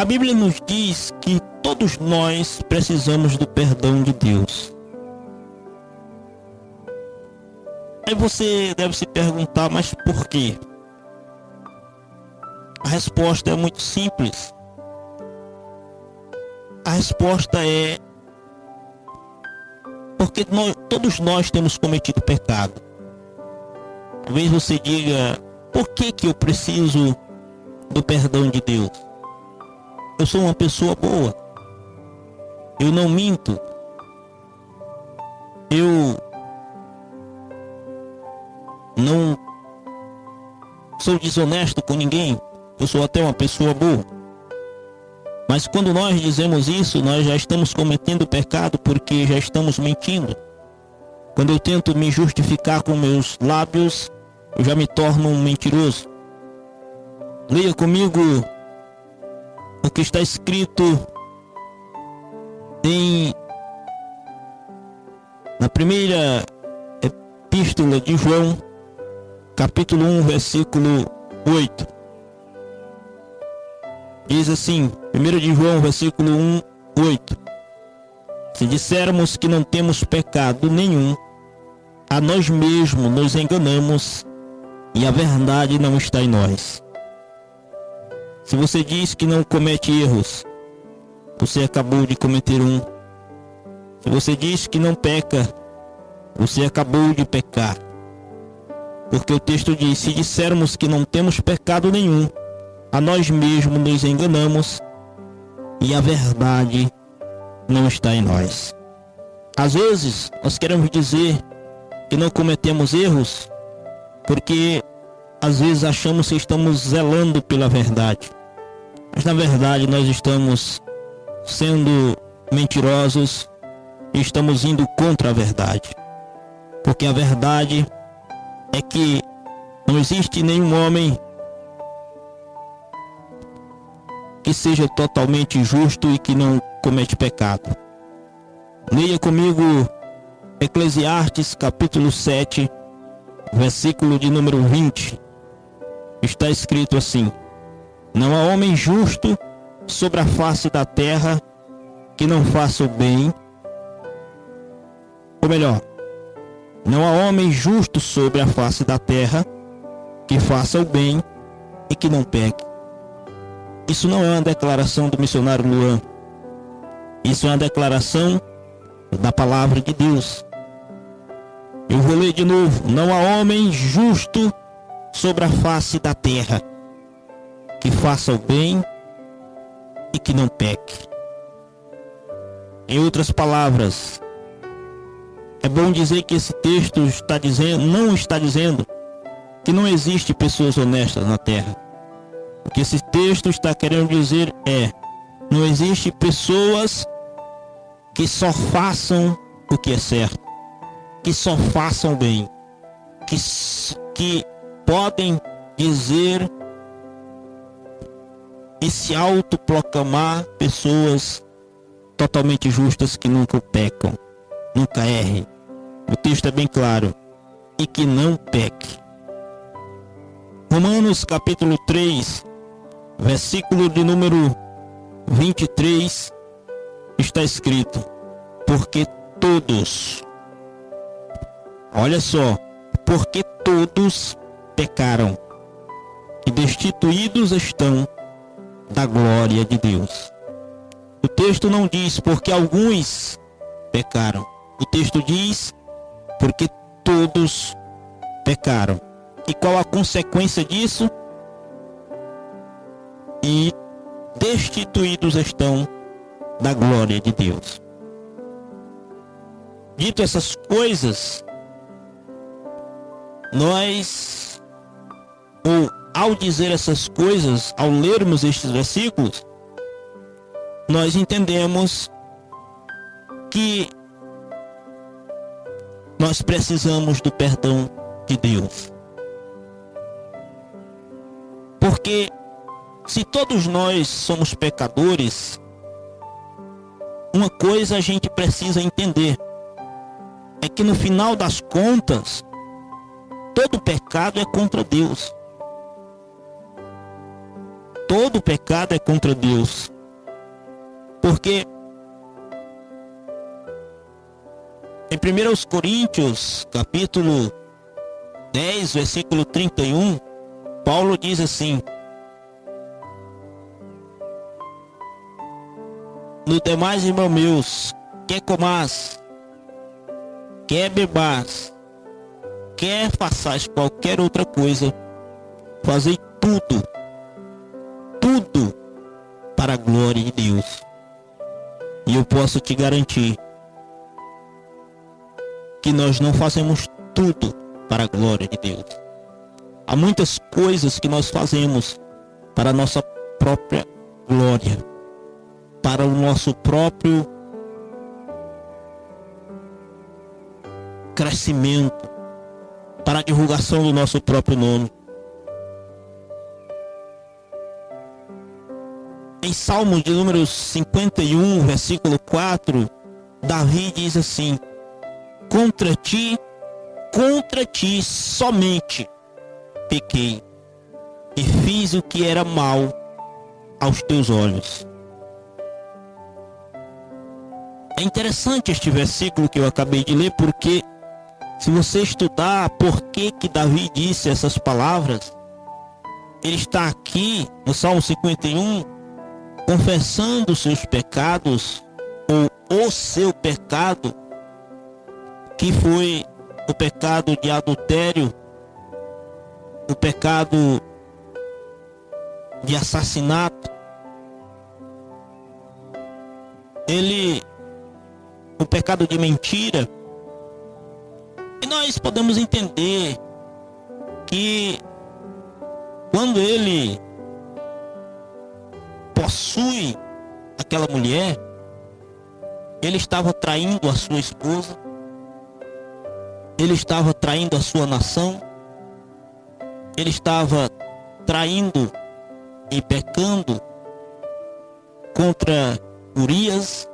A Bíblia nos diz que todos nós precisamos do perdão de Deus. Aí você deve se perguntar, mas por quê? A resposta é muito simples. A resposta é porque todos nós temos cometido pecado. Talvez você diga, por que eu preciso do perdão de Deus? Eu sou uma pessoa boa. Eu não minto. Eu não sou desonesto com ninguém. Eu sou até uma pessoa boa. Mas quando nós dizemos isso, nós já estamos cometendo pecado porque já estamos mentindo. Quando eu tento me justificar com meus lábios, eu já me torno um mentiroso. Leia comigo o que está escrito na primeira epístola de João, capítulo 1, versículo 8. Diz assim, 1 de João, versículo 1, 8. Se dissermos que não temos pecado nenhum, a nós mesmos nos enganamos e a verdade não está em nós. Se você diz que não comete erros, você acabou de cometer um. Se você diz que não peca, você acabou de pecar. Porque o texto diz, se dissermos que não temos pecado nenhum, a nós mesmos nos enganamos e a verdade não está em nós. Às vezes, nós queremos dizer que não cometemos erros, porque às vezes achamos que estamos zelando pela verdade. Mas na verdade nós estamos sendo mentirosos e estamos indo contra a verdade. Porque a verdade é que não existe nenhum homem que seja totalmente justo e que não comete pecado. Leia comigo Eclesiastes capítulo 7, versículo de número 20. Está escrito assim: não há homem justo sobre a face da terra que não faça o bem. Ou melhor, não há homem justo sobre a face da terra que faça o bem e que não peque. Isso não é uma declaração do missionário Luan. Isso é uma declaração da palavra de Deus. Eu vou ler de novo. Não há homem justo sobre a face da terra que faça o bem e que não peque. Em outras palavras, é bom dizer que esse texto não está dizendo que não existe pessoas honestas na terra. O que esse texto está querendo dizer é, não existe pessoas que só façam o que é certo, que só façam bem, que podem dizer e se autoproclamar pessoas totalmente justas que nunca pecam, nunca errem. O texto é bem claro. E que não peque. Romanos capítulo 3, versículo de número 23, está escrito: porque todos, olha só, porque todos pecaram e destituídos estão da glória de Deus. O texto não diz porque alguns pecaram. O texto diz porque todos pecaram. E qual a consequência disso? E destituídos estão da glória de Deus. Dito essas coisas, nós, ou ao dizer essas coisas, ao lermos estes versículos, nós entendemos que nós precisamos do perdão de Deus. Porque se todos nós somos pecadores, uma coisa a gente precisa entender, é que no final das contas, todo pecado é contra Deus. Todo pecado é contra Deus. Porque em 1 Coríntios, capítulo 10, versículo 31, Paulo diz assim: no demais, irmãos meus, quer comais, quer bebais, quer façais qualquer outra coisa, fazei tudo para a glória de Deus. E eu posso te garantir que nós não fazemos tudo para a glória de Deus. Há muitas coisas que nós fazemos para a nossa própria glória, para o nosso próprio crescimento, para a divulgação do nosso próprio nome. Em Salmos de número 51, versículo 4, Davi diz assim: contra ti somente pequei, e fiz o que era mal aos teus olhos. É interessante este versículo que eu acabei de ler, porque se você estudar por que Davi disse essas palavras, ele está aqui no Salmo 51 confessando seus pecados, ou o seu pecado, que foi o pecado de adultério, o pecado de assassinato, o pecado de mentira. E nós podemos entender que quando ele possui aquela mulher, ele estava traindo a sua esposa, ele estava traindo a sua nação, ele estava traindo e pecando contra Urias,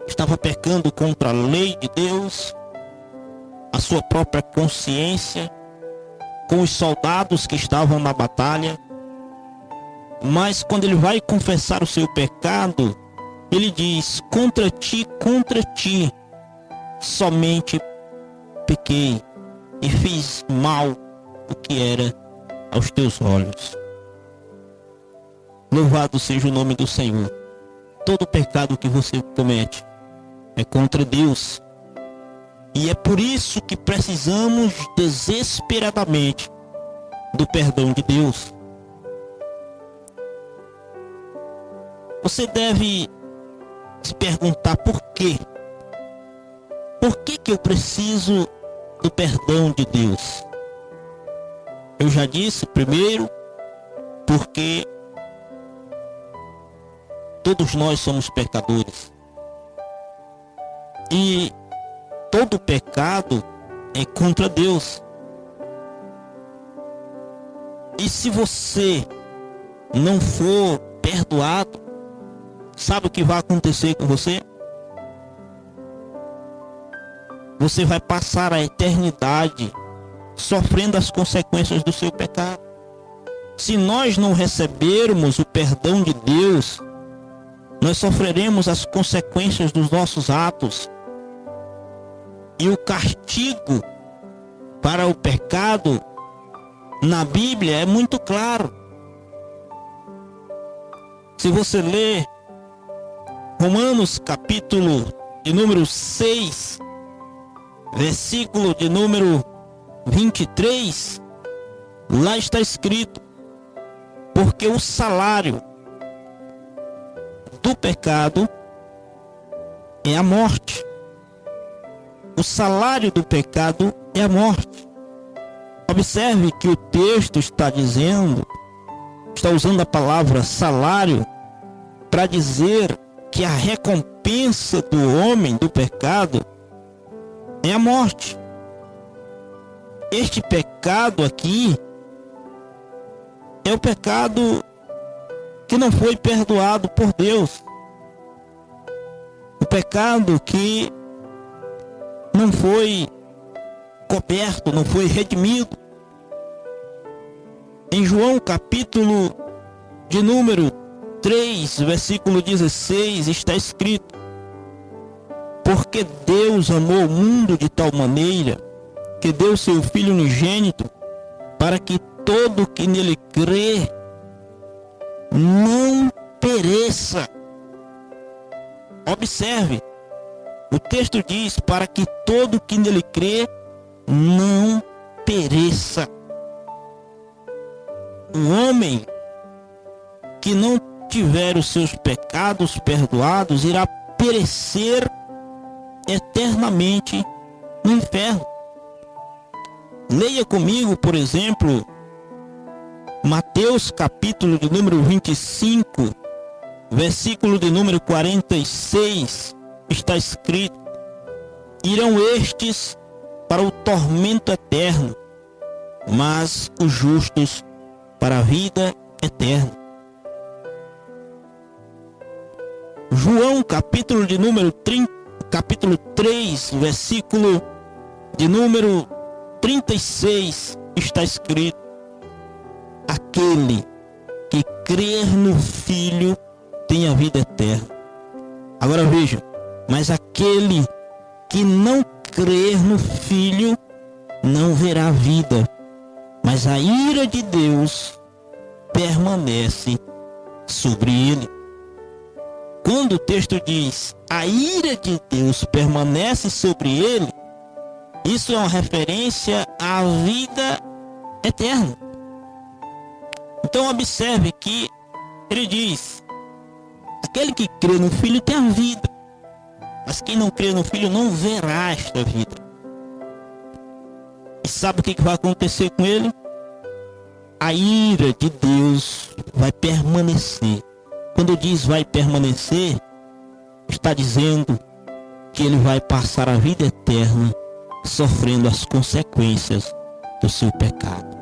estava pecando contra a lei de Deus, a sua própria consciência, com os soldados que estavam na batalha. Mas quando ele vai confessar o seu pecado, ele diz: contra ti somente pequei, e fiz mal o que era aos teus olhos. Louvado seja o nome do Senhor. Todo pecado que você comete é contra Deus. E é por isso que precisamos desesperadamente do perdão de Deus. Você deve se perguntar por quê? Por que eu preciso do perdão de Deus? Eu já disse, primeiro, porque todos nós somos pecadores. E todo pecado é contra Deus. E se você não for perdoado, sabe o que vai acontecer com você? Você vai passar a eternidade sofrendo as consequências do seu pecado. Se nós não recebermos o perdão de Deus, nós sofreremos as consequências dos nossos atos. E o castigo para o pecado na Bíblia é muito claro. Se você ler Romanos capítulo de número 6, versículo de número 23, lá está escrito: Porque o salário do pecado é a morte. O salário do pecado é a morte. Observe que o texto está usando a palavra salário para dizer que a recompensa do homem do pecado é a morte. Este pecado aqui é o pecado que não foi perdoado por Deus. O pecado que não foi coberto, não foi redimido. Em João capítulo de número 3, versículo 16, está escrito: porque Deus amou o mundo de tal maneira que deu seu Filho unigênito, para que todo que nele crê não pereça. Observe, o texto diz: para que todo que nele crê não pereça. O homem que não tiver os seus pecados perdoados irá perecer eternamente no inferno. Leia comigo, por exemplo, Mateus capítulo de número 25, versículo de número 46, está escrito: irão estes para o tormento eterno, mas os justos para a vida eterna. João capítulo de número 30, capítulo 3, versículo de número 36, está escrito: aquele que crer no Filho tem a vida eterna. Agora veja, mas aquele que não crer no Filho não verá vida, mas a ira de Deus permanece sobre ele. Quando o texto diz a ira de Deus permanece sobre ele, isso é uma referência à vida eterna. Então observe que ele diz: aquele que crê no Filho tem a vida, mas quem não crê no Filho não verá esta vida. E sabe o que vai acontecer com ele? A ira de Deus vai permanecer. Quando diz vai permanecer, está dizendo que ele vai passar a vida eterna sofrendo as consequências do seu pecado.